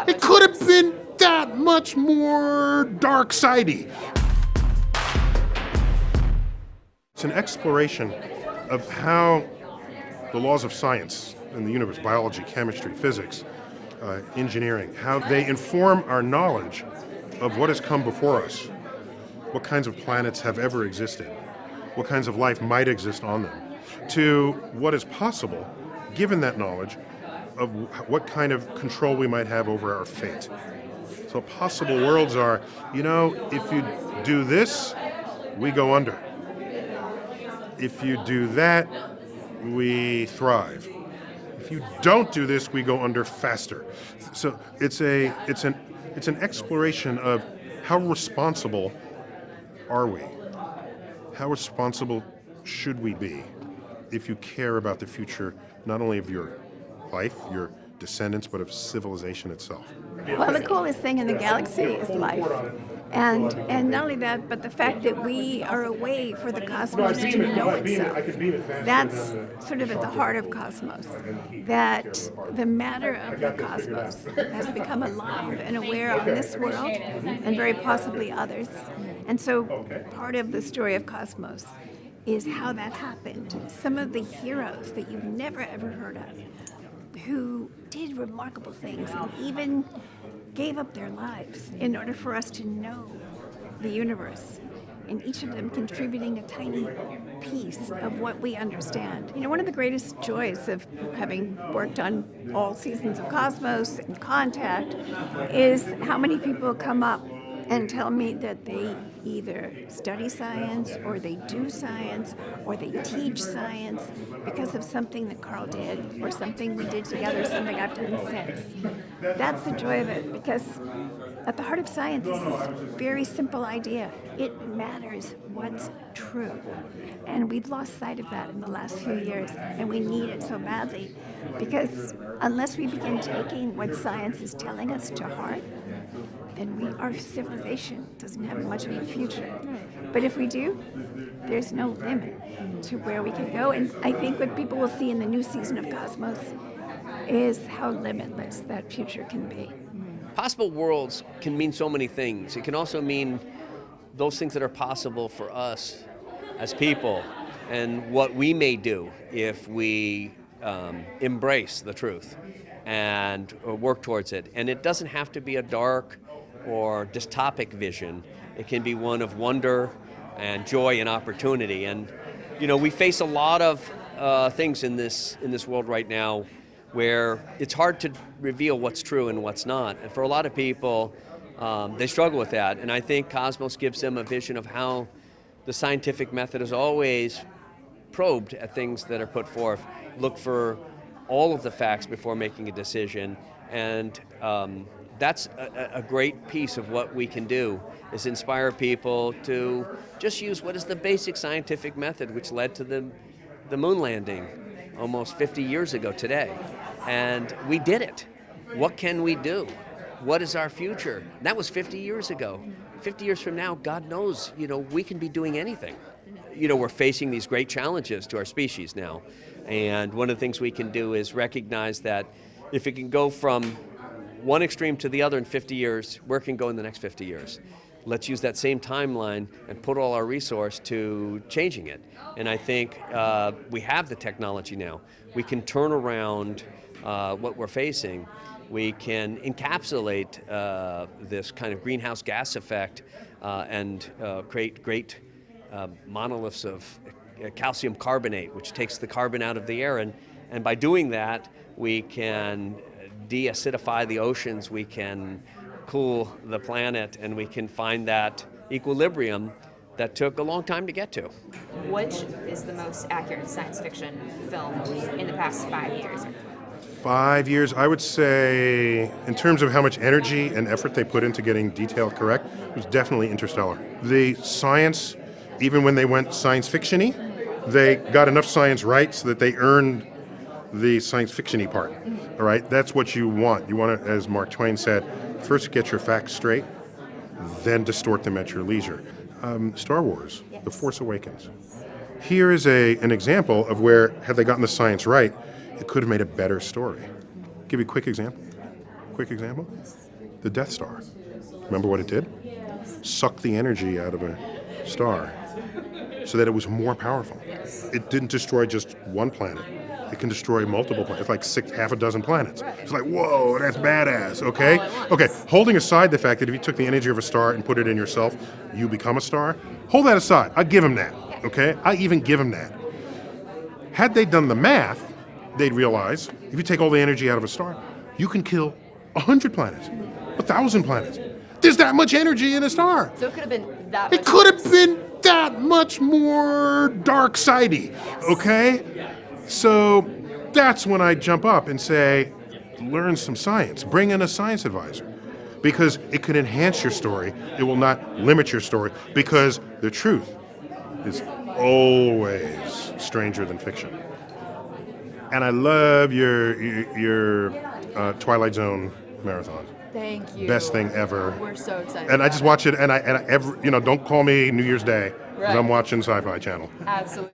It could have been that much more dark-sidey. It's an exploration of how the laws of science in the universe, biology, chemistry, physics, engineering, how they inform our knowledge of what has come before us, what kinds of planets have ever existed, what kinds of life might exist on them, to what is possible given that knowledge of what kind of control we might have over our fate. So possible worlds are, if you do this, we go under. If you do that, we thrive. If you don't do this, we go under faster. So it's an exploration of how responsible are we? How responsible should we be if you care about the future, not only of your life, your descendants, but of civilization itself? Well, the coolest thing in the galaxy is life. And not only that, but the fact that we are a way for the cosmos to know itself. That's sort of at the heart of cosmos. That the matter of the cosmos has become alive and aware on this world and very possibly others. And so part of the story of cosmos is how that happened. Some of the heroes that you've never ever heard of, who did remarkable things and even gave up their lives in order for us to know the universe, and each of them contributing a tiny piece of what we understand. One of the greatest joys of having worked on all seasons of Cosmos and Contact is how many people come up and tell me that they either study science or they do science or they teach science because of something that Carl did or something we did together, something I've done since. That's the joy of it, because at the heart of science is this very simple idea. It matters what's true. And we've lost sight of that in the last few years, and we need it so badly, because unless we begin taking what science is telling us to heart, then our civilization doesn't have much of a future. But if we do, there's no limit to where we can go. And I think what people will see in the new season of Cosmos is how limitless that future can be. Possible worlds can mean so many things. It can also mean those things that are possible for us as people and what we may do if we embrace the truth and work towards it. And it doesn't have to be a dark or dystopic vision. It can be one of wonder and joy and opportunity. And we face a lot of things in this world right now where it's hard to reveal what's true and what's not. And for a lot of people, they struggle with that. And I think Cosmos gives them a vision of how the scientific method is always probed at things that are put forth. Look for all of the facts before making a decision. And that's a great piece of what we can do, is inspire people to just use what is the basic scientific method, which led to the moon landing almost 50 years ago today. And we did it. What can we do? What is our future? That was 50 years ago. 50 years from now, God knows, we can be doing anything. We're facing these great challenges to our species now. And one of the things we can do is recognize that if it can go from one extreme to the other in 50 years, where can go in the next 50 years? Let's use that same timeline and put all our resource to changing it. And I think we have the technology now. We can turn around what we're facing. We can encapsulate this kind of greenhouse gas effect and create great monoliths of calcium carbonate, which takes the carbon out of the air. And by doing that, we can de-acidify the oceans, we can cool the planet, and we can find that equilibrium that took a long time to get to. Which is the most accurate science fiction film in the past 5 years? 5 years, I would say, in terms of how much energy and effort they put into getting detail correct, it was definitely Interstellar. The science, even when they went science fiction-y, they got enough science right so that they earned the science fiction-y part. All right, that's what you want. You want to, as Mark Twain said, first get your facts straight, then distort them at your leisure. Star Wars, yes. The Force Awakens. Here is an example of where, had they gotten the science right, it could have made a better story. Give you a quick example. quick example? The Death Star. Remember what it did? Sucked the energy out of a star so that it was more powerful. It didn't destroy just one planet. It can destroy multiple planets. It's like half a dozen planets. It's like, whoa, that's badass, okay? Okay, holding aside the fact that if you took the energy of a star and put it in yourself, you become a star, hold that aside. I give him that, okay? I even give him that. Had they done the math, they'd realize if you take all the energy out of a star, you can kill 100 planets, 1,000 planets. There's that much energy in a star. So it could have been that. It could have been that much more dark-sidey, okay? So that's when I jump up and say, learn some science. Bring in a science advisor, because it can enhance your story. It will not limit your story, because the truth is always stranger than fiction. And I love your Twilight Zone marathon. Thank you. Best thing ever. We're so excited. And I just watch it, and I don't call me New Year's Day, because Right. I'm watching Sci-Fi Channel. Absolutely.